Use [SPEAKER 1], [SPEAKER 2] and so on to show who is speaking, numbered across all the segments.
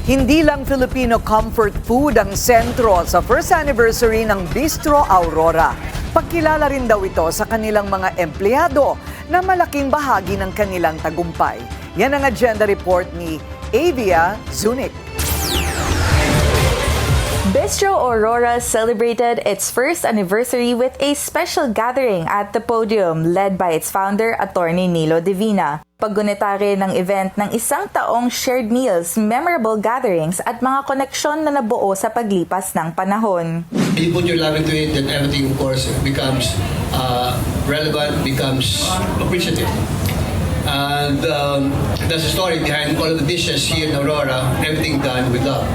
[SPEAKER 1] Hindi lang Filipino comfort food ang sentro sa first anniversary ng Bistro Aurora. Pagkilala rin daw ito sa kanilang mga empleyado na malaking bahagi ng kanilang tagumpay. Yan ang agenda report ni Avia Zunic.
[SPEAKER 2] Bistro Aurora celebrated its first anniversary with a special gathering at the podium led by its founder, Attorney Nilo Divina. Paggunita rin ng event ng isang taong shared meals, memorable gatherings at mga koneksyon na nabuo sa paglipas ng panahon.
[SPEAKER 3] You put your love into it, then everything, of course, becomes relevant, becomes appreciative. And that's the story behind all of the dishes here in Aurora, everything done with love.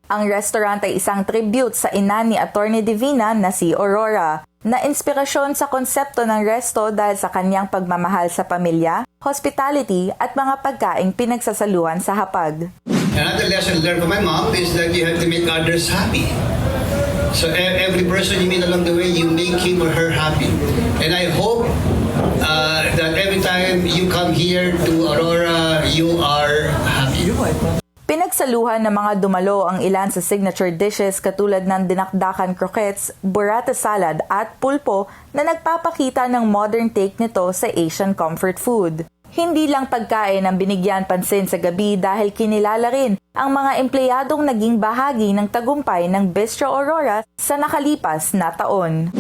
[SPEAKER 2] Ang restaurant ay isang tribute sa ina ni Attorney Divina na si Aurora, na inspirasyon sa konsepto ng resto dahil sa kanyang pagmamahal sa pamilya, hospitality at mga pagkaing pinagsasaluhan sa hapag.
[SPEAKER 3] Another lesson learned from my mom is that you have to make others happy. So every person you meet along the way, you make him or her happy. And I hope that every time you come here to Aurora, you are happy.
[SPEAKER 2] Pinagsaluhan ng mga dumalo ang ilan sa signature dishes katulad ng dinakdakan croquettes, burrata salad at pulpo na nagpapakita ng modern take nito sa Asian comfort food. Hindi lang pagkain ang binigyan pansin sa gabi dahil kinilala rin ang mga empleyadong naging bahagi ng tagumpay ng Bistro Aurora sa nakalipas na taon.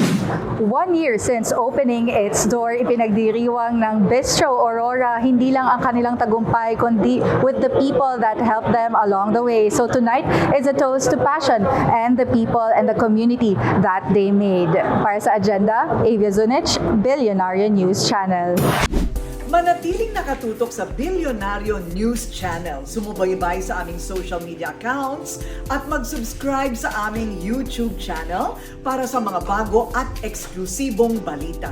[SPEAKER 4] 1 year since opening its door, ipinagdiriwang ng Bistro Aurora hindi lang ang kanilang tagumpay kundi with the people that helped them along the way. So tonight is a toast to passion and the people and the community that they made. Para sa agenda, Avia Zunic, Billionaire News Channel.
[SPEAKER 1] Manatiling nakatutok sa Billionaire News Channel. Sumubaybay sa aming social media accounts at mag-subscribe sa aming YouTube channel para sa mga bago at eksklusibong balita.